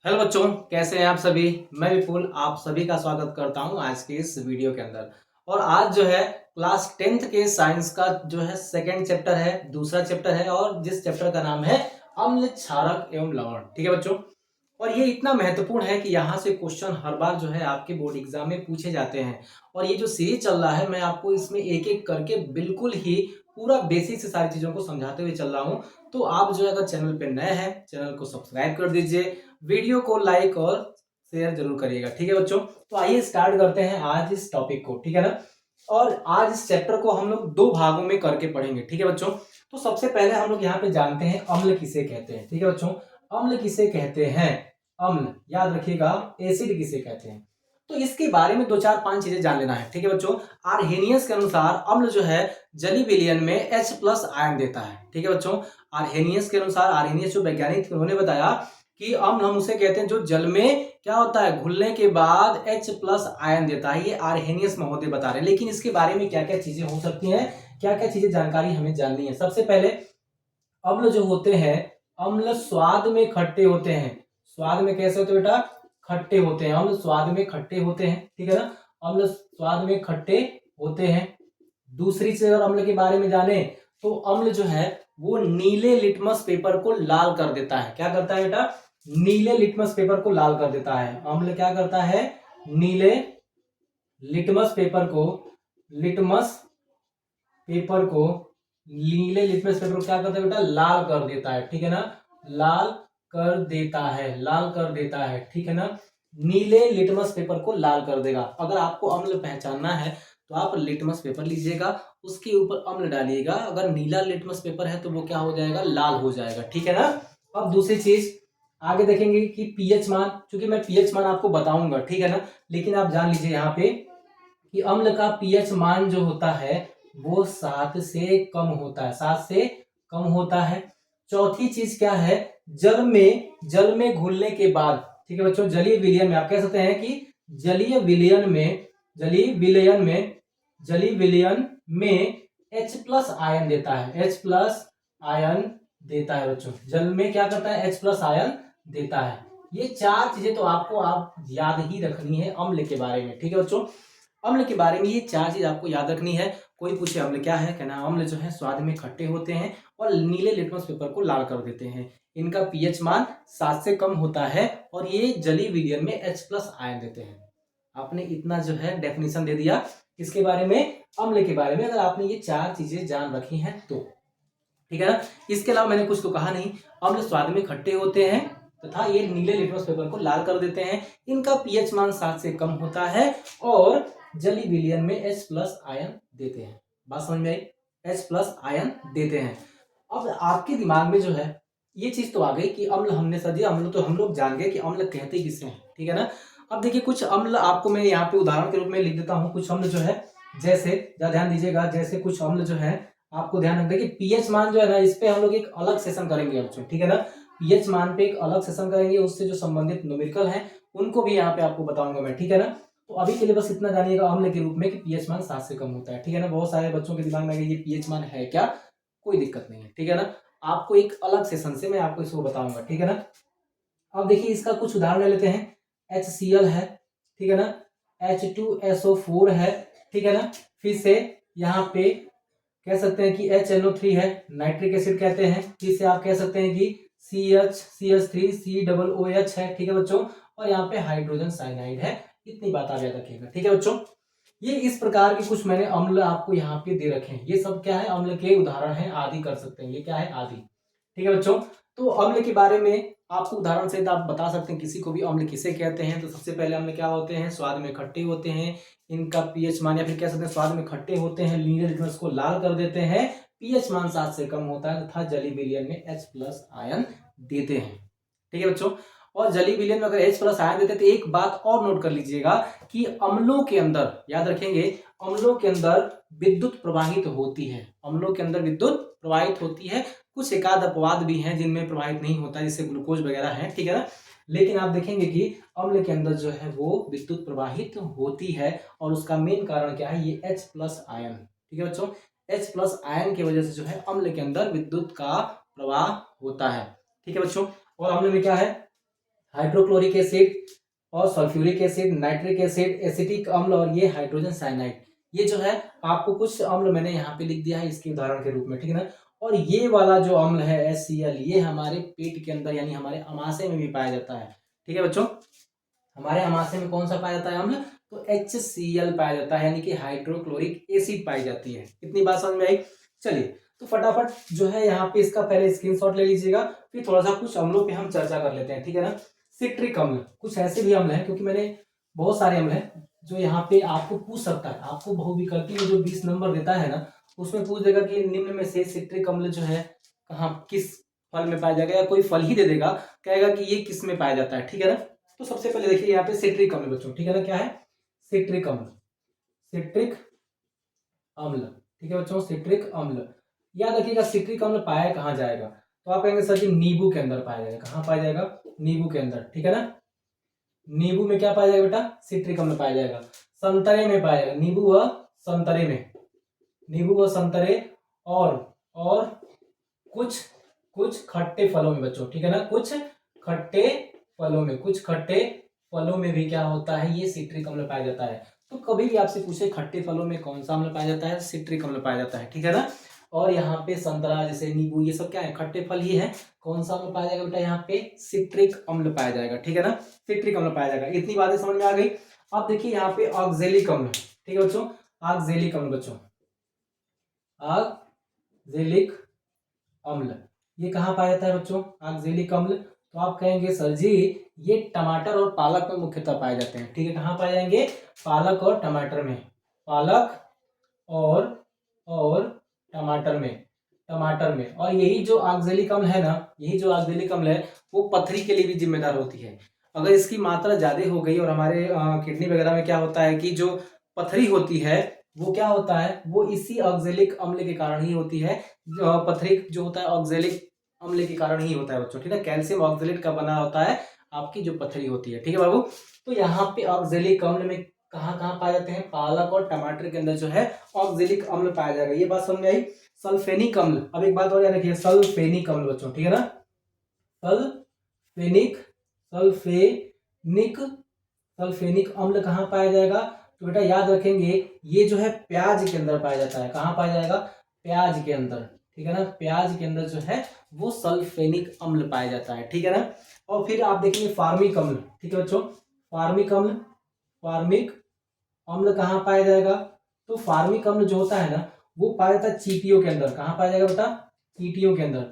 Hello बच्चों, कैसे हैं आप सभी। मैं विपुल आप सभी का स्वागत करता हूं आज के इस वीडियो के अंदर। और आज जो है क्लास 10th के साइंस का जो है सेकंड चैप्टर है, दूसरा चैप्टर है और जिस चैप्टर का नाम है अम्ल क्षारक एवं लवण। ठीक है बच्चों, और ये इतना महत्वपूर्ण है कि यहाँ से क्वेश्चन हर बार जो है आपके बोर्ड एग्जाम में पूछे जाते हैं। और ये जो सीरीज चल रहा है मैं आपको इसमें एक एक करके बिल्कुल ही पूरा बेसिक से सारी चीजों को समझाते हुए चल रहा हूँ। तो आप जो है अगर चैनल पे नए हैं चैनल को सब्सक्राइब कर दीजिए, वीडियो को लाइक और शेयर जरूर करिएगा। ठीक है बच्चों, तो आइए स्टार्ट करते हैं आज इस टॉपिक को। ठीक है ना। और आज इस चैप्टर को हम लोग दो भागों में करके पढ़ेंगे। ठीक है बच्चों, तो सबसे पहले हम लोग यहाँ पे जानते हैं अम्ल किसे कहते हैं। ठीक है बच्चों, अम्ल किसे कहते हैं, अम्ल याद रखिएगा, एसिड किसे कहते हैं। तो इसके बारे में दो चार पांच चीजें जान लेना है। ठीक है बच्चों, आर्हेनियस के अनुसार अम्ल जो है जली विलयन में H+ आयन देता है। ठीक है बच्चों, आर्हेनियस के अनुसार, आर्हेनियस जो वैज्ञानिक थे उन्होंने बताया कि अम्ल हम उसे कहते हैं जो जल में क्या होता है, घुलने के बाद H+ आयन देता है। ये आर्हेनियस महोदय बता रहे हैं। लेकिन इसके बारे में क्या क्या चीजें हो सकती हैं, क्या क्या चीजें जानकारी हमें जाननी है। सबसे पहले अम्ल जो होते हैं, अम्ल स्वाद में खट्टे होते हैं। स्वाद में कैसे होते हैं बेटा, खट्टे होते हैं। अम्ल स्वाद में खट्टे होते हैं। ठीक है ना, अम्ल स्वाद में खट्टे होते हैं। दूसरी चीज अगर अम्ल के बारे में जाने तो अम्ल जो है वो नीले लिटमस पेपर को लाल कर देता है। क्या करता है बेटा, नीले लिटमस पेपर को लाल कर देता है। अम्ल क्या करता है, नीले लिटमस पेपर को, लिटमस पेपर को, नीले लिटमस पेपर को क्या करता है बेटा, लाल कर देता है। ठीक है ना, लाल कर देता है, लाल कर देता है। ठीक है ना, नीले लिटमस पेपर को लाल कर देगा। अगर आपको अम्ल पहचानना है तो आप लिटमस पेपर लीजिएगा, उसके ऊपर अम्ल डालिएगा। अगर नीला लिटमस पेपर है तो वो क्या हो जाएगा, लाल हो जाएगा। ठीक है ना। अब दूसरी चीज आगे देखेंगे कि पीएच मान, क्योंकि मैं पीएच मान आपको बताऊंगा। ठीक है ना, लेकिन आप जान लीजिए यहाँ पे कि अम्ल का पीएच मान जो होता है वो 7 से कम होता है, 7 से कम होता है। चौथी चीज क्या है, जल में घुलने के बाद, ठीक है बच्चों, जलीय विलयन में आप कह सकते हैं कि जलीय विलयन में, जलीय विलयन में, जलीय विलयन में H+ आयन देता है। H+ आयन देता है बच्चों, जल में क्या करता है, H+ आयन देता है। ये चार चीजें तो आपको आप याद ही रखनी है अम्ल के बारे में। ठीक है बच्चों, अम्ल के बारे में ये चार चीज आपको याद रखनी है। कोई पूछे अम्ल क्या है, कहना अम्ल जो है स्वाद में खट्टे होते हैं और नीले लिटमस पेपर को लाल कर देते हैं। इनका पीएच मान 7 से कम होता है और ये जलीय विलयन में H+ आयन देते हैं। आपने इतना जो है डेफिनेशन दे दिया इसके बारे में, अम्ल के बारे में, अगर आपने ये चार चीजें जान रखी हैं तो। ठीक है ना, इसके अलावा मैंने कुछ तो कहा नहीं। अम्ल स्वाद में खट्टे होते हैं तथा ये नीले लिटमस पेपर को लाल कर देते हैं। इनका पीएच मान 7 से कम होता है और जलीय विलयन में H+ आयन देते हैं। बात समझ में आई, H+ आयन देते हैं। अब आपके दिमाग में जो है ये चीज तो आ गई कि अम्ल हमने सर दिया, अम्ल तो हम लोग जान गए कि अम्ल कहते किसे हैं। ठीक है ना। अब देखिए कुछ अम्ल आपको मैं यहाँ पे उदाहरण के रूप में लिख देता हूँ। कुछ अम्ल जो है, जैसे ध्यान दीजिएगा, जैसे कुछ अम्ल जो है आपको ध्यान रखना कि पीएच मान जो है ना, इस पे हम लोग एक अलग सेशन करेंगे बच्चों। ठीक है ना, पीएच मान पे एक अलग सेशन करेंगे, उससे जो संबंधित न्यूमेरिकल है उनको भी यहाँ पे आपको बताऊंगा मैं। ठीक है ना, तो अभी के लिए बस इतना जानिएगा अम्ल के रूप में कि पीएच मान 7 से कम होता है। ठीक है ना, बहुत सारे बच्चों के दिमाग में ये पीएच मान है क्या, कोई दिक्कत नहीं है। ठीक है ना, आपको एक अलग सेशन से मैं आपको इसको बताऊंगा। ठीक है ना। अब देखिए इसका कुछ उदाहरण ले लेते हैं। HCl है, ठीक है ना, H2SO4 है, ठीक है ना, फिर से यहाँ पे कह सकते हैं कि HNO3 है, नाइट्रिक एसिड कहते हैं। फिर से आप कह सकते हैं कि CH3COOH है। ठीक है बच्चों, और यहाँ पे हाइड्रोजन साइनाइड है। इतनी बात आप याद रखिएगा। ठीक है बच्चों, ये इस प्रकार के कुछ मैंने अम्ल आपको यहाँ पे दे रखे हैं। ये सब क्या है, अम्ल के उदाहरण है, आदि कर सकते हैं। ये क्या है, आदि। ठीक है बच्चों, तो अम्ल के बारे में आपको उदाहरण से आप बता सकते हैं किसी को भी अम्ल किसे कहते हैं। तो सबसे पहले अम्ल क्या होते हैं, स्वाद में खट्टे होते हैं। इनका पीएच मान, या फिर कह सकते हैं स्वाद में खट्टे होते हैं, नीले लिटमस को लाल कर देते हैं, पीएच मान 7 से कम होता है तथा जलीय विलयन में H+ आयन देते हैं। ठीक है बच्चों, और जलीय विलयन में अगर H+ आयन देते हैं तो एक बात और नोट कर लीजिएगा कि अम्लों के अंदर, याद रखेंगे, अम्लों के अंदर विद्युत प्रवाहित होती है। अम्लों के अंदर विद्युत प्रवाहित होती है। कुछ एकाध अपवाद भी हैं जिनमें प्रवाहित नहीं होता, जैसे ग्लूकोज वगैरह है। ठीक है ना, लेकिन आप देखेंगे कि अम्ल के अंदर जो है वो विद्युत प्रवाहित होती है और उसका मेन कारण क्या है, ये H+ आयन। ठीक है बच्चों, H+ आयन की वजह से जो है अम्ल के अंदर विद्युत का प्रवाह होता है। ठीक है बच्चों, और अम्ल में क्या है, हाइड्रोक्लोरिक एसिड और sulphuric acid, nitric acid, acetic अम्ल और ये हाइड्रोजन साइनाइड। ये जो है आपको कुछ अम्ल मैंने यहाँ पे लिख दिया है इसके उदाहरण के रूप में, ठीक है ना। और ये वाला जो अम्ल है HCl, ये हमारे पेट के अंदर यानी हमारे अमाशय में भी पाया जाता है, ठीक है बच्चों। हमारे अमाशय में कौन सा पाया जाता है अम्ल, तो HCl पाया जाता है, यानी कि हाइड्रोक्लोरिक एसिड पाई जाती है। इतनी बात समझ में आई। चलिए तो फटाफट जो है यहाँ पे इसका पहले स्क्रीनशॉट ले लीजिएगा, फिर थोड़ा सा कुछ अम्लों पे हम चर्चा कर लेते हैं, ठीक है ना। सिट्रिक अम्ल, कुछ ऐसे भी अम्ल हैं, क्योंकि मैंने बहुत सारे अम्ल हैं जो यहाँ पे आपको पूछ सकता है। आपको बहुविकल्पी में जो 20 नंबर देता है ना, उसमें पूछ देगा कि निम्न में से सिट्रिक अम्ल जो है कहाँ किस फल में पाया जाएगा, या कोई फल ही दे देगा, कहेगा कि ये किस में पाया जाता है, ठीक है ना। तो सबसे पहले देखिए यहाँ पे सिट्रिक अम्ल बच्चों, ठीक है ना, क्या है सिट्रिक अम्ल, सिट्रिक अम्ल, ठीक है बच्चों, सिट्रिक अम्ल। याद रखिएगा सिट्रिक अम्ल पाया कहाँ जाएगा, तो आप कहेंगे सर जी नींबू के अंदर पाया जाएगा। कहाँ पाया जाएगा, नींबू के अंदर, ठीक है ना। नींबू में क्या पाया जाएगा बेटा, सिट्रिक अम्ल पाया जाएगा। संतरे में पाया जाएगा, नींबू व संतरे में, नींबू व संतरे, और कुछ कुछ खट्टे फलों में बच्चों, ठीक है ना, कुछ खट्टे फलों में, कुछ खट्टे फलों में भी क्या होता है, ये सिट्रिक अम्ल पाया जाता है। तो कभी भी आपसे पूछे खट्टे फलों में कौन सा अम्ल पाया जाता है, सिट्रिक अम्ल पाया जाता है, ठीक है ना। और यहाँ पे संतरा जैसे नींबू ये सब क्या है, खट्टे फल ही है। कौन सा अम्ल पाया जाएगा बेटा, यहाँ पे सिट्रिक अम्ल पाया जाएगा, ठीक है ना, सिट्रिक अम्ल पाया जाएगा। इतनी बातें समझ में आ गई। अब देखिए यहाँ पे ऑक्जेलिक अम्ल, ठीक है बच्चों, ऑक्जेलिक अम्ल बच्चों, ऑक्जेलिक अम्ल ये कहाँ पाया जाता है बच्चों, ऑक्जेलिक अम्ल। तो आप कहेंगे सर जी ये टमाटर और पालक में मुख्यतः पाए जाते हैं, ठीक है। कहाँ पाए जाएंगे, पालक और टमाटर में, पालक और टमाटर में, टमाटर में। और यही जो ऑक्जेलिक अम्ल है ना, यही जो ऑक्जेलिक अम्ल है वो पथरी के लिए भी जिम्मेदार होती है। अगर इसकी मात्रा ज्यादा हो गई, और हमारे किडनी वगैरह में क्या होता है कि जो पथरी होती है वो क्या होता है, वो इसी ऑक्जेलिक अम्ल के कारण ही होती है। पथरी जो होता है ऑक्जेलिक अम्ल के कारण ही होता है बच्चों, ठीक है। कैल्शियम ऑक्जेलेट का बना होता है आपकी जो पथरी होती है, ठीक है बाबू। तो यहाँ पे ऑक्जेलिक अम्ल में कहाँ कहाँ पाए जाते हैं, पालक और टमाटर के अंदर जो है ऑक्जेलिक अम्ल पाया जाएगा। ये बात समझ में आई। सल्फेनिक अम्ल, अब एक बात और याद रखिए, सल्फेनिक अम्ल बच्चों, ठीक है ना, सल्फेनिक, सल्फेनिक, सल्फेनिक अम्ल कहाँ पाया जाएगा, तो बेटा याद रखेंगे ये जो है प्याज के अंदर पाया जाता है। कहाँ पाया जाएगा, प्याज के अंदर, ठीक है ना, प्याज के अंदर जो है वो सल्फेनिक अम्ल पाया जाता है, ठीक है ना। और फिर आप देखेंगे फार्मिक अम्ल, ठीक है बच्चों, फार्मिक अम्ल, फार्मिक अम्ल कहाँ पाया जाएगा, तो फार्मिक अम्ल जो होता है ना वो पाया जाता है चींटियों के अंदर। कहाँ पाया जाएगा बेटा, चींटियों के अंदर,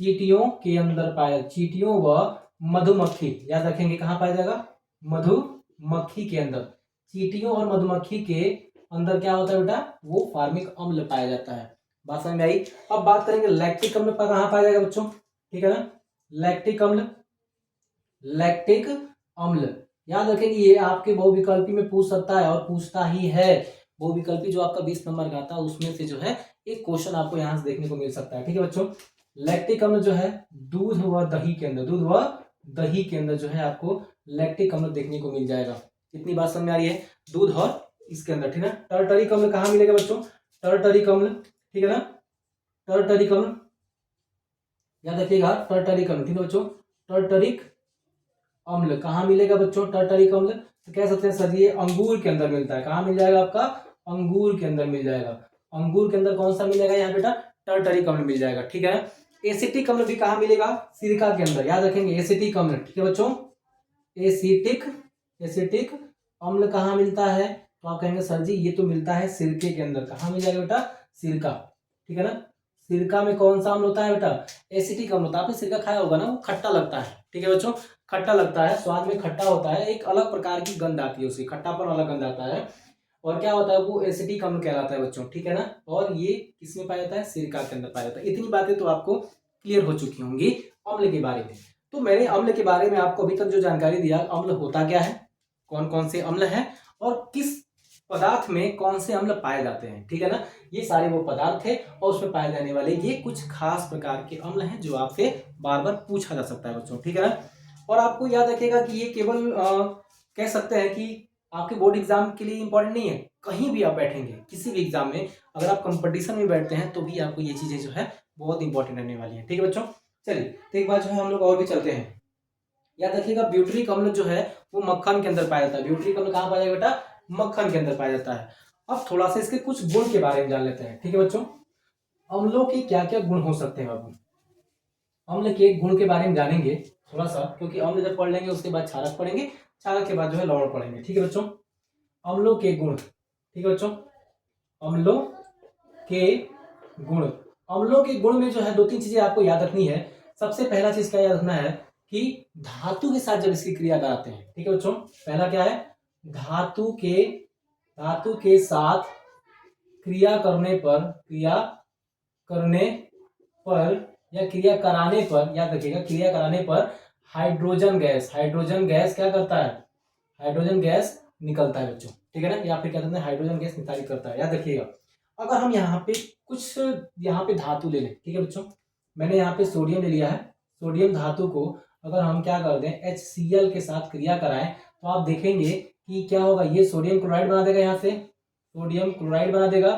चींटियों के अंदर पाया, चींटियों व मधुमक्खी, याद रखेंगे कहाँ पाया जाएगा, मधुमक्खी के अंदर, चींटियों और मधुमक्खी के अंदर क्या होता है बेटा, वो फार्मिक अम्ल पाया जाता है। बात समझ में आई। अब बात करेंगे लैक्टिक अम्ल पर, कहाँ पाया जाएगा बच्चों, ठीक है ना, लैक्टिक अम्ल, लैक्टिक अम्ल याद रखेंगे ये आपके बहुविकल्पी में पूछ सकता है और पूछता ही है। बहुविकल्पी जो आपका 20 नंबर का आता है उसमें से जो है एक क्वेश्चन आपको यहाँ से देखने को मिल सकता है, ठीक है बच्चों। लैक्टिक अम्ल जो है दूध व दही के अंदर, दूध व दही के अंदर जो है आपको लैक्टिक अम्ल देखने को मिल जाएगा। इतनी बात समझ में आ रही है, दूध और इसके अंदर, ठीक है ना। टर्टरिक अम्ल कहाँ मिलेगा बच्चों, टर्टरिक अम्ल, ठीक है ना, टर्टरिक अम्ल याद रखिएगा, टर्टरिक अम्ल, ठीक है बच्चों, टर्टरिक अम्ल कहाँ मिलेगा बच्चों, टर्टरिक अम्ल, तो कह सकते हैं सर ये अंगूर के अंदर मिलता है। कहाँ मिल जाएगा आपका, अंगूर के अंदर मिल जाएगा। अंगूर के अंदर कौन सा मिलेगा यहाँ बेटा, टर्टरिक अम्ल मिल जाएगा, ठीक है ना। एसिटिक अम्ल भी कहाँ मिलेगा, सिरका के अंदर, याद रखेंगे एसिटिक अम्ल, ठीक है बच्चों, एसिटिक, एसिटिक अम्ल कहाँ मिलता है, तो आप कहेंगे सर जी ये तो मिलता है सिरके के अंदर। कहाँ मिल जाएगा बेटा, सिरका, ठीक है ना। सिरका में कौन सा अम्ल होता है बेटा, एसिटिक अम्ल होता है। आपने सिरका खाया होगा ना, वो खट्टा लगता है, ठीक है बच्चों, खट्टा लगता है, स्वाद में खट्टा होता है, एक अलग प्रकार की गंध आती है उसकी, खट्टापन वाला गंध आता है, और क्या होता है वो एसिटिक अम्ल कहलाता है बच्चों, ठीक है ना। और ये किसमें पाया जाता है, सिरका के अंदर पाया जाता है। इतनी बातें तो आपको क्लियर हो चुकी होंगी अम्ल के बारे में। तो मैंने अम्ल के बारे में आपको अभी तक जो जानकारी दिया, अम्ल होता क्या है, कौन कौन से अम्ल हैं, और किस पदार्थ में कौन से अम्ल पाए जाते हैं, ठीक है ना। ये सारे वो पदार्थ है और उसमें पाए जाने वाले ये कुछ खास प्रकार के अम्ल हैं जो आपसे बार बार पूछा जा सकता है बच्चों, ठीक है ना। और आपको याद रखिएगा कि ये केवल कह सकते हैं कि आपके बोर्ड एग्जाम के लिए इंपॉर्टेंट नहीं है, कहीं भी आप बैठेंगे किसी भी एग्जाम में, अगर आप कंपटीशन में बैठते हैं तो भी आपको ये चीजें जो है बहुत इंपॉर्टेंट रहने वाली है, ठीक है बच्चों। चलिए तो एक बार जो है हम लोग और भी चलते हैं। याद रखिएगा ब्यूटरिक अम्ल जो है वो मक्खन के अंदर पाया जाता है। ब्यूटरिक अम्ल कहाँ पाया जाएगा बेटा? मक्खन के अंदर पाया जाता है। अब थोड़ा सा इसके कुछ गुण के बारे में जान लेते हैं। ठीक है बच्चों, अम्लों के क्या क्या गुण हो सकते हैं बाबू? अम्ल के गुण के बारे में जानेंगे थोड़ा सा, क्योंकि अम्ल जब पढ़ लेंगे उसके बाद क्षारक पढ़ेंगे, क्षारक के बाद जो है लवण पढ़ेंगे। ठीक है बच्चों, अम्लों के गुण। ठीक है बच्चों, अम्लों के गुण। अम्लों के गुण में जो है 2-3 चीजें आपको याद रखनी है। सबसे पहला चीज क्या याद रखना है कि धातु के साथ जब इसकी क्रिया कराते हैं। ठीक है बच्चों, पहला क्या है? धातु के साथ क्रिया कराने पर याद रखिएगा, क्रिया कराने पर हाइड्रोजन गैस क्या करता है? हाइड्रोजन गैस निकलता है बच्चों। ठीक है ना, या फिर क्या कहते हैं हाइड्रोजन गैस निकालित करता है। याद रखिएगा, अगर हम यहाँ पे कुछ यहाँ पे धातु ले लें। ठीक है बच्चों, मैंने यहाँ पे सोडियम ले लिया है। सोडियम धातु को अगर हम क्या कर दें HCl के साथ क्रिया कराएं तो आप देखेंगे कि क्या होगा, ये सोडियम क्लोराइड बना देगा, यहाँ से सोडियम क्लोराइड बना देगा,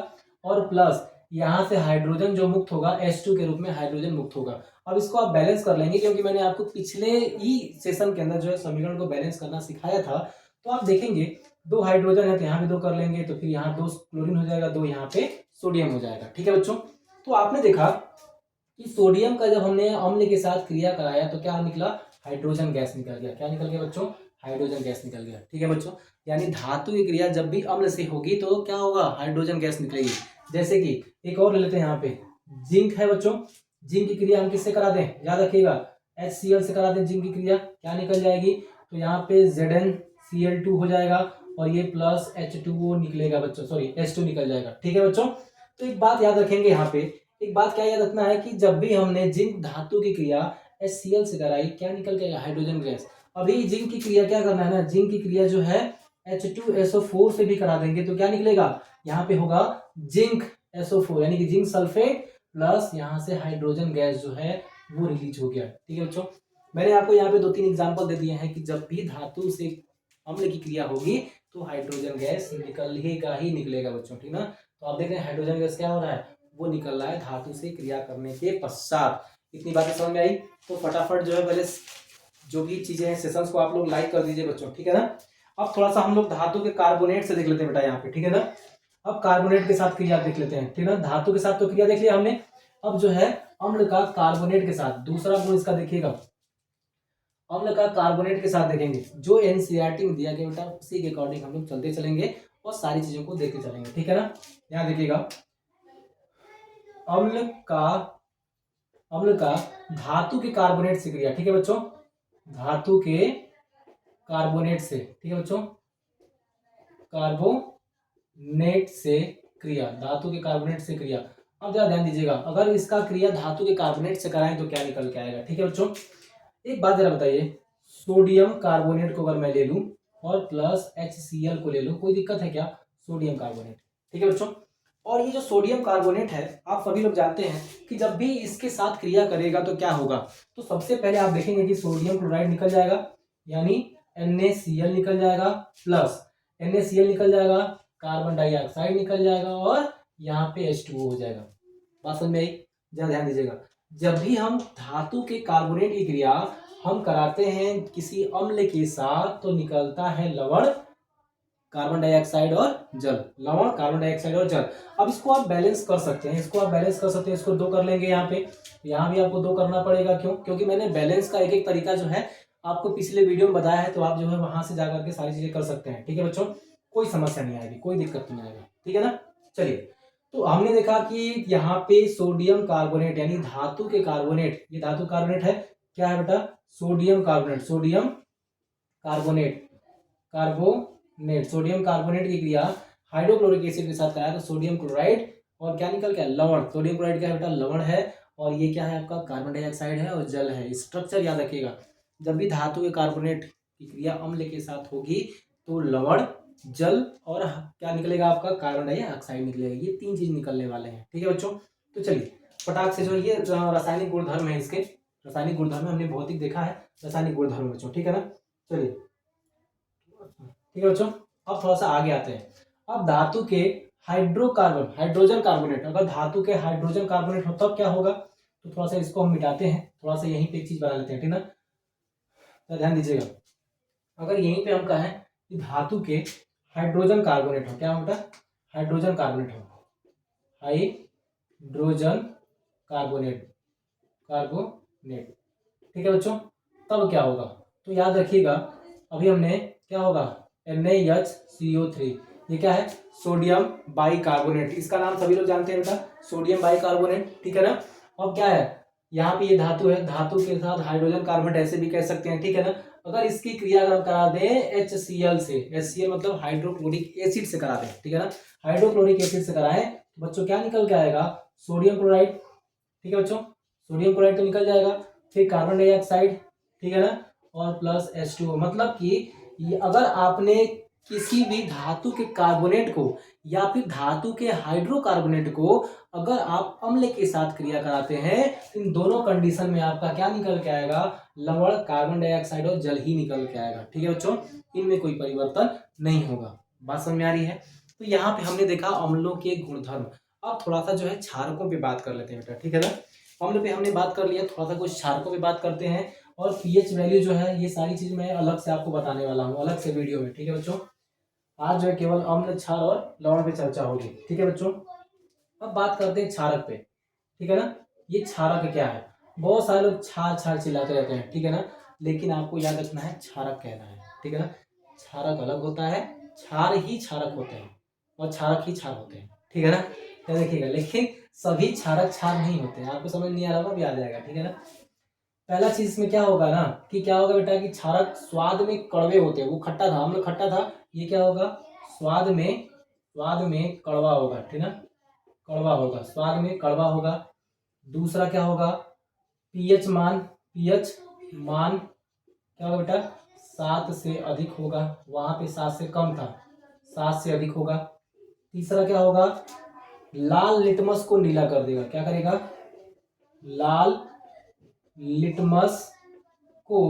और प्लस यहाँ से हाइड्रोजन जो मुक्त होगा H2 के रूप में हाइड्रोजन मुक्त होगा। अब इसको आप बैलेंस कर लेंगे, क्योंकि मैंने आपको पिछले ही सेशन के अंदर जो है समीकरण को बैलेंस करना सिखाया था। तो आप देखेंगे 2 हाइड्रोजन है तो यहाँ भी 2 कर लेंगे, तो फिर यहाँ 2 क्लोरीन हो जाएगा, 2 यहाँ पे सोडियम हो जाएगा। ठीक है बच्चों, तो आपने देखा कि सोडियम का जब हमने अम्ल के साथ क्रिया कराया तो क्या निकला? हाइड्रोजन गैस निकल गया। क्या निकल गया बच्चों? हाइड्रोजन गैस निकल गया। ठीक है बच्चों, यानी धातु की क्रिया जब भी अम्ल से होगी तो क्या होगा? हाइड्रोजन गैस निकलेगी। जैसे कि एक और ले लेते हैं, यहाँ पे जिंक है बच्चों। जिंक की क्रिया हम किससे करा दें? याद रखिएगा HCl से करा दें जिंक की क्रिया, क्या निकल जाएगी? तो यहाँ पे ZnCl2 हो जाएगा, और ये प्लस H2O निकलेगा बच्चों, सॉरी H2 निकल जाएगा। ठीक है बच्चों, तो एक बात याद रखेंगे यहाँ पे, एक बात क्या याद रखना है कि जब भी हमने जिंक धातु की क्रिया HCl से कराई, क्या निकल के हाइड्रोजन गैस। अभी जिंक की क्रिया क्या करना है ना, जिंक की क्रिया जो है H2SO4 से भी करा देंगे तो क्या निकलेगा? यहाँ पे होगा जिंक SO4, यानी कि जिंक सल्फेट प्लस यहाँ से हाइड्रोजन गैस जो है वो रिलीज हो गया। ठीक है बच्चों, मैंने आपको यहाँ पे 2-3 एग्जाम्पल दे दिए हैं कि जब भी धातु से अम्ल की क्रिया होगी तो हाइड्रोजन गैस निकलेगा ही निकलेगा बच्चों। ठीक ना, तो आप देख रहे हैं हाइड्रोजन गैस क्या हो रहा है, वो निकल रहा है धातु से क्रिया करने के पश्चात। इतनी बातें समझ में आई? तो फटाफट जो है पहले जो भी चीजें हैं सेशंस को आप लोग लाइक कर दीजिए बच्चों। ठीक है ना, अब थोड़ा सा हम लोग धातु के कार्बोनेट से देख लेते हैं बेटा यहाँ पे। ठीक है ना, अब कार्बोनेट के साथ क्रिया देख लेते हैं। ठीक है ना, धातु के साथ तो क्रिया देख लिया हमने, अब जो है अम्ल का कार्बोनेट के साथ दूसरा गुण इसका देखिएगा। अम्ल का कार्बोनेट के साथ देखेंगे, जो NCERT में दिया गया बेटा उसी के अकॉर्डिंग हम लोग चलते चलेंगे और सारी चीजों को देखते चलेंगे। ठीक है ना, यहाँ देखिएगा अम्ल का धातु के कार्बोनेट से क्रिया। ठीक है बच्चों, धातु के कार्बोनेट से। ठीक है बच्चों, कार्बोनेट से क्रिया, धातु के कार्बोनेट से क्रिया। अब जरा ध्यान दीजिएगा, अगर इसका क्रिया धातु के कार्बोनेट से कराएं तो क्या निकल के आएगा? ठीक है बच्चों, एक बात जरा बताइए, सोडियम कार्बोनेट को अगर मैं ले लूं और प्लस HCl को ले लूं, कोई दिक्कत है क्या? Sodium carbonate. ठीक है बच्चों, और ये जो सोडियम कार्बोनेट है आप सभी लोग जानते हैं कि जब भी इसके साथ क्रिया करेगा तो क्या होगा, तो सबसे पहले आप देखेंगे कि सोडियम क्लोराइड निकल जाएगा, यानी NaCl निकल जाएगा, प्लस NaCl निकल जाएगा, कार्बन डाइऑक्साइड निकल जाएगा, और यहाँ पे H2O हो जाएगा। बात समझ में आई? जरा ध्यान दीजिएगा, जब भी हम धातु के कार्बोनेट की क्रिया हम कराते हैं किसी अम्ल के साथ तो निकलता है लवण, कार्बन डाइऑक्साइड और जल। लवण, कार्बन डाइऑक्साइड और जल। अब इसको आप बैलेंस कर सकते हैं, इसको 2 कर लेंगे यहाँ पे, यहाँ भी आपको 2 करना पड़ेगा। क्यों? क्योंकि मैंने बैलेंस का एक एक तरीका जो है आपको पिछले वीडियो में बताया है, तो आप जो है वहां से जाकर के सारी चीजें कर सकते हैं। ठीक है बच्चों, कोई समस्या नहीं आएगी, कोई दिक्कत नहीं आएगा। ठीक है ना, चलिए, तो हमने देखा कि यहाँ पे सोडियम कार्बोनेट यानी धातु के कार्बोनेट, ये धातु कार्बोनेट है, क्या है बेटा? सोडियम कार्बोनेट, सोडियम कार्बोनेट की क्रिया हाइड्रोक्लोरिक एसिड के साथ कराया तो सोडियम क्लोराइड, और क्या निकल गया? लवण। सोडियम क्लोराइड क्या है बेटा? लवण है, और ये क्या है आपका? कार्बन डाइऑक्साइड है और जल है। स्ट्रक्चर याद रखिएगा, जब भी धातु के कार्बोनेट की क्रिया अम्ल के साथ होगी तो लवण, जल और क्या निकलेगा आपका? कार्बन डाइऑक्साइड निकलेगा। ये 3 चीज निकलने वाले हैं। ठीक है बच्चों, तो चलिए फटाक से जो ये रासायनिक गुणधर्म है, इसके रासायनिक गुणधर्म हमने भौतिक देखा है, रासायनिक गुणधर्म बच्चों। ठीक है ना, चलिए, ठीक है बच्चों, अब थोड़ा सा आगे आते हैं। अब धातु के हाइड्रोजन कार्बोनेट, अगर धातु के हाइड्रोजन कार्बोनेट हो तब क्या होगा, तो थोड़ा सा इसको हम मिटाते हैं, थोड़ा सा यहीं पे एक चीज बना लेते हैं। ठीक ना, तो ध्यान दीजिएगा, अगर यहीं पे हम कहें कि धातु के हाइड्रोजन कार्बोनेट हो, क्या हो बेटा, हाइड्रोजन कार्बोनेट हो, हाइड्रोजन कार्बोनेट, कार्बोनेट, ठीक है बच्चों। तब क्या होगा, तो याद रखिएगा अभी हमने क्या होगा, NaHCO3, ये क्या है, सोडियम बाइकार्बोनेट, इसका नाम सभी लोग जानते हैं बेटा, सोडियम बाइकार्बोनेट, ठीक है ना। अब क्या है, यहाँ पे ये धातु है, धातु के साथ हाइड्रोजन कार्बोनेट ऐसे भी कह सकते हैं, ठीक है ना। अगर इसकी क्रिया अगर हम करा दें HCl से, HCl मतलब हाइड्रोक्लोरिक एसिड से करा दें, ठीक है ना, हाइड्रोक्लोरिक एसिड से कराएं बच्चों, क्या निकल के आएगा, सोडियम क्लोराइड, ठीक है बच्चों, सोडियम क्लोराइड तो निकल जाएगा, फिर कार्बन डाइऑक्साइड, ठीक है ना, और प्लस H2O। मतलब कि अगर आपने किसी भी धातु के कार्बोनेट को या फिर धातु के हाइड्रोकार्बोनेट को अगर आप अम्ल के साथ क्रिया कराते हैं, इन दोनों कंडीशन में आपका क्या निकल के आएगा, लवण, कार्बन डाइऑक्साइड और जल ही निकल के आएगा, ठीक है बच्चों, इनमें कोई परिवर्तन नहीं होगा। बात समझ में आ रही है। तो यहाँ पे हमने देखा अम्लों के गुणधर्म। अब थोड़ा सा जो है क्षारकों पे बात कर लेते हैं बेटा, ठीक है ना। अम्ल पे हमने बात कर लिया, थोड़ा सा कुछ क्षारकों पे बात करते हैं। और पीएच वैल्यू जो है, ये सारी चीज मैं अलग से आपको बताने वाला हूँ, अलग से वीडियो में, ठीक है बच्चों। आज जो है केवल अम्ल, क्षार और लवण पे चर्चा होगी, ठीक है बच्चों। अब बात करते हैं क्षारक पे, ठीक है ना। ये क्षारक क्या है, बहुत सारे लोग क्षार क्षार चिल्लाते रहते हैं, ठीक है ना, लेकिन आपको याद रखना है क्षारक कहना है, ठीक है ना। क्षारक अलग होता है, क्षार ही क्षारक होते हैं और क्षारक ही क्षार होते हैं, ठीक है ना। तो देखिएगा, लेकिन सभी क्षारक क्षार नहीं होते हैं, आपको समझ नहीं आ रहा होगा, भी आ जाएगा, ठीक है ना। पहला चीज इसमें क्या होगा ना, कि क्या होगा बेटा, कि क्षारक स्वाद में कड़वे होते हैं, वो खट्टा था, अम्ल खट्टा था, ये क्या होगा, स्वाद में कड़वा होगा, ठीक है ना, कड़वा होगा, स्वाद में कड़वा होगा। दूसरा क्या होगा, पीएच मान क्या होगा बेटा, 7 से अधिक होगा, वहां पे 7 से कम था, 7 से अधिक होगा। तीसरा क्या होगा, लाल लिटमस को नीला कर देगा, क्या करेगा, लाल लिटमस को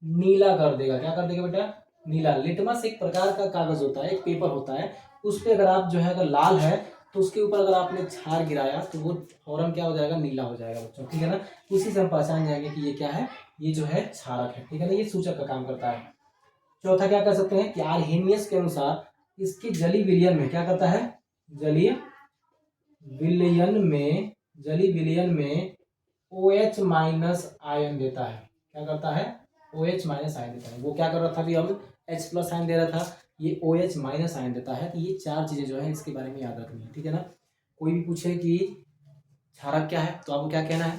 नीला कर देगा, क्या कर देगा बेटा, नीला। लिटमस एक प्रकार का कागज होता है, एक पेपर होता है, उस पे अगर आप जो है, अगर लाल है तो उसके ऊपर अगर आपने क्षार गिराया तो वो फौरन क्या हो जाएगा, नीला हो जाएगा बच्चों, ठीक है ना। उसी से हम पहचान जाएंगे कि ये क्या है, ये जो है क्षारक है, ठीक है ना, ये सूचक का काम करता है। चौथा क्या कर सकते हैं कि आर्हेनियस के अनुसार इसके जली विलयन में क्या करता है, जलीय विलयन में OH माइनस आयन देता है, क्या करता है, OH माइनस आयन देता है। वो क्या कर रहा था, अभी हम H प्लस आयन दे रहा था, ये OH माइनस आयन देता है। तो ये 4 चीजें जो है इसके बारे में याद रखनी है, ठीक है ना। कोई भी पूछे कि क्षारक क्या है तो आपको क्या कहना है,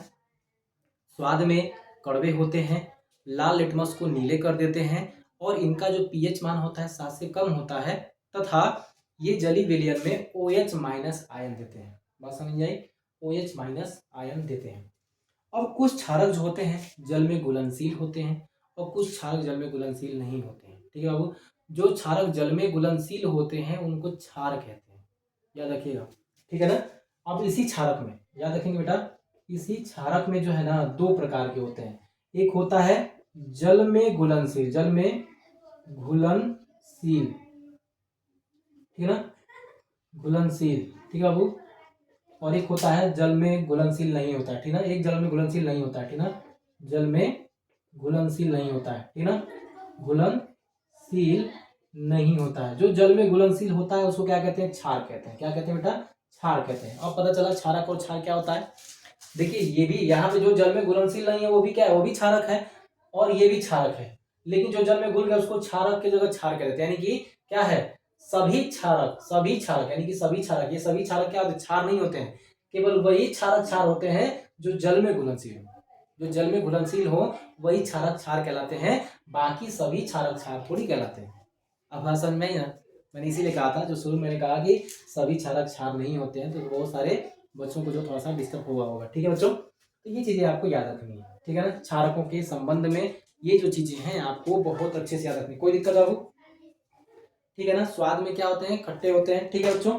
स्वाद में कड़वे होते हैं, लाल लिटमस को नीले कर देते हैं, और इनका जो पीएच मान होता है 7 से कम होता है, तथा ये जली विलयन में OH माइनस आयन देते हैं। बात समझ आई, OH माइनस आयन देते हैं। अब कुछ क्षारक जो होते हैं जल में घुलनशील होते हैं, और कुछ क्षारक जल में घुलनशील नहीं होते हैं, ठीक है बाबू। जो क्षारक जल में घुलनशील होते हैं उनको क्षार कहते हैं, याद रखिएगा, ठीक है ना। अब इसी क्षारक में याद रखेंगे बेटा, इसी क्षारक में जो है ना 2 प्रकार के होते हैं। एक होता है जल में घुलनशील, ठीक है ना, घुलनशील, ठीक है बाबू। और एक होता है जल में घुलनशील नहीं होता है, ठीक है ना, एक जल में घुलनशील नहीं होता है, ठीक है ना, जल में घुलनशील नहीं होता है, ठीक है ना, घुलनशील नहीं होता है। जो जल में घुलनशील होता है उसको क्या कहते हैं, क्षार कहते हैं, क्या कहते हैं बेटा, क्षार कहते हैं। अब पता चला क्षारक और क्षार क्या होता है। देखिए ये भी यहाँ पे जो जल में घुलनशील नहीं है वो भी क्या है, वो भी क्षारक है, और ये भी क्षारक है, लेकिन जो जल में घुल गया उसको क्षारक की जगह क्षार कहते हैं, यानी कि क्या है, सभी क्षारक यानी कि सभी क्षारक, ये सभी क्षारक क्या होते हैं, क्षार नहीं होते हैं, केवल वही क्षारक क्षार होते हैं जो जल में घुलनशील हो, जो जल में घुलनशील हो वही क्षारक क्षार कहलाते हैं, बाकी सभी क्षारक क्षार थोड़ी कहलाते हैं। अब हाँ समझ में आई ना, मैंने इसीलिए कहा था, जो शुरू में मैंने कहा कि सभी क्षारक क्षार नहीं होते हैं, तो बहुत सारे बच्चों को जो थोड़ा सा डिस्टर्ब हुआ होगा, ठीक है बच्चों। तो ये चीजें आपको याद रखनी है, ठीक है ना, क्षारकों के संबंध में ये जो चीजें हैं आपको बहुत अच्छे से याद रखनी, कोई दिक्कत बाबू, ठीक है ना। स्वाद में क्या होते हैं, खट्टे होते हैं, ठीक है बच्चों।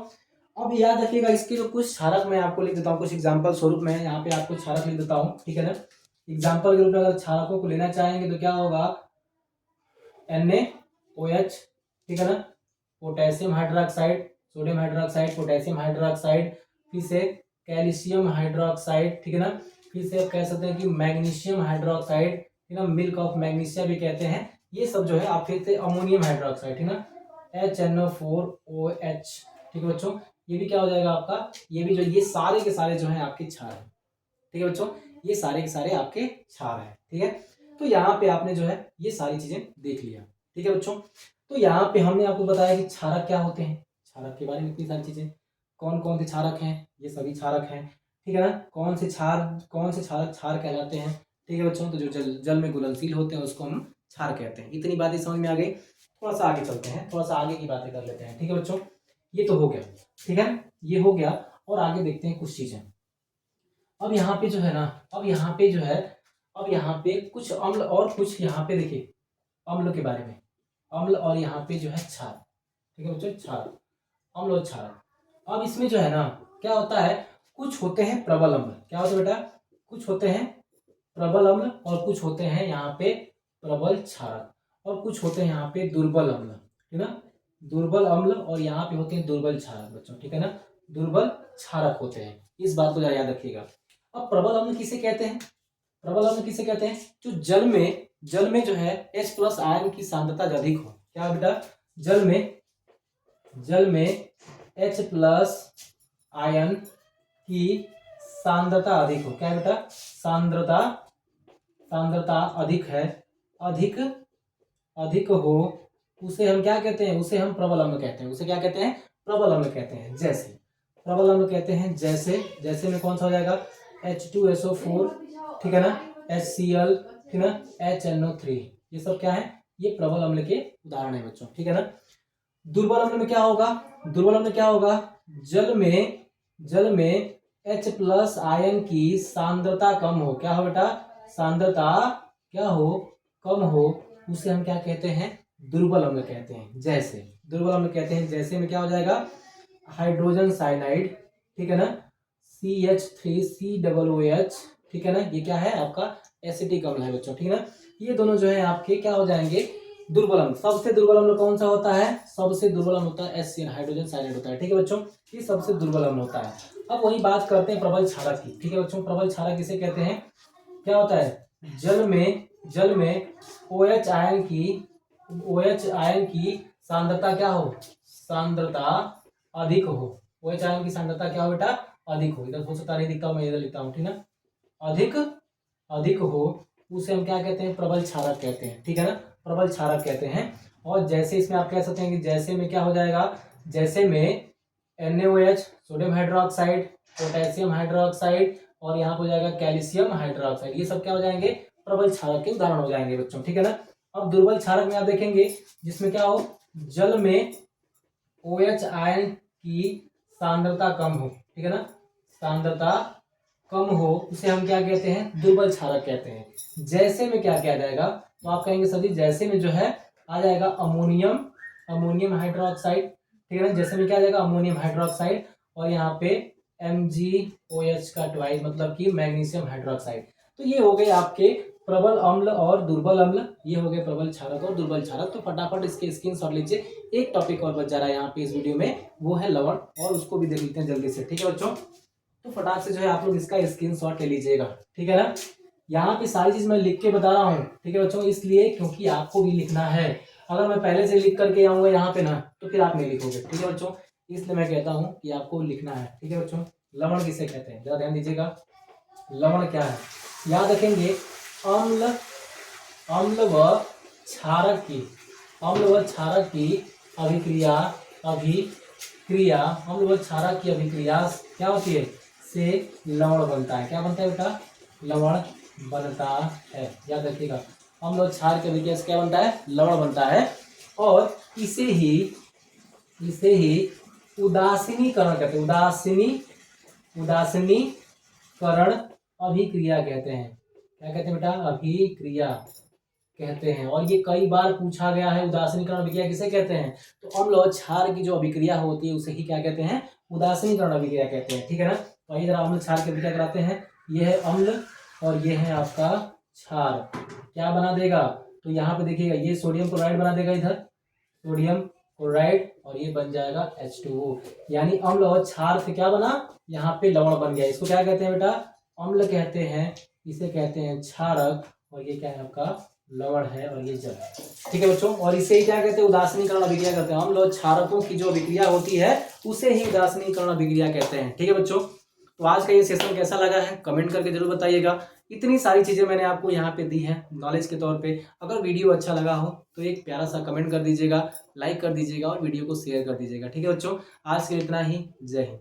अब याद रखिएगा इसके जो कुछ क्षारक मैं आपको लिख देता हूँ, कुछ एग्जाम्पल स्वरूप में यहाँ पे आपको क्षारक लिख देता हूँ, ठीक है ना। एग्जाम्पल के रूप में अगर क्षारकों को लेना चाहेंगे तो क्या होगा, NaOH, ठीक है ना, potassium hydroxide, sodium hydroxide, potassium hydroxide, फिर से कैल्शियम हाइड्रोक्साइड, ठीक है ना, फिर से आप कह सकते हैं कि मैग्नीशियम हाइड्रोक्साइड, ठीक है ना, मिल्क ऑफ मैग्नीशिया भी कहते हैं। ये सब जो है आप फिर से अमोनियम हाइड्रोक्साइड, ठीक है ना, HNO4OH, ठीक है बच्चों, ये भी क्या हो जाएगा आपका, ये भी जो ये सारे के सारे जो है आपके क्षार है, ठीक है बच्चों, ये सारे के सारे आपके क्षार है, ठीक है। तो यहाँ पे आपने जो है ये सारी चीजें देख लिया, ठीक है बच्चों। तो यहाँ पे हमने आपको बताया कि क्षारक क्या होते हैं, क्षारक के बारे में इतनी सारी चीजें, कौन कौन से क्षारक हैं, ये सभी क्षारक हैं, ठीक है ना, कौन से क्षारक क्षार कहलाते हैं, ठीक है बच्चों। तो जो जल में घुलनशील होते हैं उसको हम क्षार कहते हैं। इतनी बातें समझ में आ गई। थोड़ा सा आगे चलते हैं, थोड़ा सा आगे की बातें कर लेते हैं, ठीक है बच्चों। ये तो हो गया, ठीक है, ये हो गया। और आगे देखते हैं कुछ चीजें। अब यहाँ पे जो है ना, अब यहाँ पे जो है, अब यहाँ पे कुछ अम्ल और कुछ यहाँ पे देखिए अम्ल के बारे में, अम्ल और यहाँ पे जो है क्षार, ठीक है बच्चों, क्षार, अम्ल और क्षार। अब इसमें जो है ना क्या होता है, कुछ होते हैं प्रबल अम्ल, क्या होता है बेटा, कुछ होते हैं प्रबल अम्ल और कुछ होते हैं यहाँ पे प्रबल क्षारक, और कुछ होते हैं यहाँ पे दुर्बल अम्ल, ठीक है ना, दुर्बल अम्ल और यहाँ पे होते हैं दुर्बल क्षारक बच्चों, ठीक है ना, दुर्बल क्षारक होते हैं, इस बात को जरा याद रखिएगा। अब प्रबल अम्ल किसे कहते हैं, प्रबल अम्ल किसे कहते हैं, जो जल में जो है H+ आयन की सांद्रता अधिक हो, क्या बेटा, जल में H+ आयन की सांद्रता अधिक हो, क्या है बेटा, सांद्रता अधिक है, अधिक हो, उसे हम क्या कहते हैं, उसे हम प्रबल अम्ल कहते हैं, उसे क्या कहते हैं, प्रबल अम्ल कहते हैं। जैसे प्रबल अम्ल कहते हैं, जैसे में कौन सा हो जाएगा, H2SO4, ठीक है ना, HCl, ठीक है ना, HNO3, ये सब क्या है, ये प्रबल अम्ल के उदाहरण है बच्चों, ठीक है ना। दुर्बल अम्ल में क्या होगा, दुर्बल अम्ल क्या होगा, जल में H+ आयन की सांद्रता कम हो, क्या हो बेटा, सांद्रता क्या हो, कम हो, उसे हम क्या कहते हैं, दुर्बल अम्ल कहते हैं। जैसे दुर्बल अम्ल कहते हैं, जैसे में क्या हो जाएगा, हाइड्रोजन साइनाइड, ठीक है ना, CH3COOH, ठीक है ना, ये क्या है आपका एसिटिक अम्ल है बच्चों, ठीक है ना। ये दोनों जो है आपके क्या हो जाएंगे, दुर्बल अम्ल। सबसे दुर्बल अम्ल कौन सा होता है, सबसे दुर्बल अम्ल होता है HCl, हाइड्रोजन साइनाइड होता है, ठीक है बच्चों, ये सबसे दुर्बल अम्ल होता है। अब वही बात करते हैं प्रबल क्षारक की, ठीक है बच्चों। प्रबल क्षारक किसे कहते हैं, क्या होता है, जल में OH आयन की सांद्रता क्या हो, सांद्रता अधिक हो, OH आयन की सांद्रता क्या हो बेटा, अधिक हो, इधर हो सकता नहीं दिखता हूं, मैं इधर लिखता हूं, ठीक है, अधिक हो, उसे हम क्या कहते हैं, प्रबल क्षारक कहते हैं, ठीक है ना, प्रबल क्षारक कहते हैं। और जैसे इसमें आप कह सकते हैं कि जैसे में क्या हो जाएगा, जैसे में NaOH, sodium hydroxide, potassium hydroxide, और यहाँ पर हो जाएगा कैल्शियम हाइड्रोक्साइड, ये सब क्या हो जाएंगे, प्रबल क्षारक के उदाहरण हो जाएंगे बच्चों, ठीक है ना। अब दुर्बल क्षारक में आप देखेंगे जिसमें क्या हो, जल में OH आयन की सांद्रता कम हो, ठीक है ना, सांद्रता कम हो, उसे हम क्या कहते हैं, दुर्बल क्षारक कहते हैं। जैसे में क्या किया जाएगा, तो आप कहेंगे सभी जैसे में जो है आ जाएगा अमोनियम हाइड्रोक्साइड, ठीक है ना, जैसे में क्या आ जाएगा, अमोनियम हाइड्रोक्साइड, और यहाँ पे MgOH का ट्वाइस, मतलब कि मैग्नीशियम हाइड्रोक्साइड। तो ये हो गए आपके प्रबल अम्ल और दुर्बल अम्ल, ये हो गए प्रबल क्षारक और दुर्बल क्षारक। तो फटाफट इसके स्क्रीनशॉट लीजिए। एक टॉपिक और बच जा रहा है यहाँ पे इस वीडियो में, वो है लवण, और उसको भी देख लेते हैं जल्दी से, ठीक है बच्चों। तो फटाक से जो है आप लोग इसका स्क्रीनशॉट ले लीजिएगा, ठीक है ना। यहाँ पे सारी चीज मैं लिख के बता रहा हूँ, ठीक है बच्चों, इसलिए क्योंकि आपको भी लिखना है। अगर मैं पहले से लिख करके आऊंगा यहाँ पे ना, तो फिर आप नहीं लिखोगे, ठीक है बच्चों, इसलिए मैं कहता हूँ कि आपको लिखना है, ठीक है बच्चों। लवण किसे कहते हैं, जरा ध्यान दीजिएगा, लवण क्या है, याद रखेंगे, अम्ल व क्षारक की अभिक्रिया अम्ल व क्षारक की अभिक्रिया क्या होती है, से लवण बनता है। क्या बनता है बेटा, लवण बनता है, याद रखिएगा, अम्ल और क्षार की अभिक्रिया से क्या बनता है, लवण बनता है। और इसे ही उदासीनीकरण कहते हैं, उदासीनीकरण अभिक्रिया कहते हैं। क्या कहते हैं बेटा, अभिक्रिया कहते हैं। और ये कई बार पूछा गया है, उदासीनीकरण अभिक्रिया किसे कहते हैं, तो अम्ल और क्षार की जो अभिक्रिया होती है उसे ही क्या कहते हैं, उदासीनीकरण अभिक्रिया कहते हैं, ठीक है ना। तो आइए जरा अम्ल क्षार की अभिक्रिया कराते हैं। ये है अम्ल और ये है आपका क्षार, क्या बना देगा, तो यहाँ पे देखिएगा, ये सोडियम क्लोराइड बना देगा, इधर सोडियम क्लोराइड, और ये बन जाएगा H2O, यानी अम्ल और क्षार से क्या बना, यहाँ पे लवण बन गया। इसको क्या कहते हैं बेटा, अम्ल कहते हैं, इसे कहते हैं क्षारक, और ये क्या है आपका लवण है और ये जल है। ठीक है बच्चों, और इसे ही क्या कहते हैं, उदासीनीकरण अभिक्रिया कहते हैं। हम लोग क्षारकों की जो अभिक्रिया होती है उसे ही उदासीनीकरण अभिक्रिया कहते हैं। ठीक है बच्चों, तो आज का ये सेशन कैसा लगा है कमेंट करके जरूर बताइएगा। इतनी सारी चीजें मैंने आपको यहाँ पे दी है नॉलेज के तौर पे। अगर वीडियो अच्छा लगा हो तो एक प्यारा सा कमेंट कर दीजिएगा, लाइक कर दीजिएगा और वीडियो को शेयर कर दीजिएगा। ठीक है बच्चों, आज के लिए इतना ही। जय हिंद।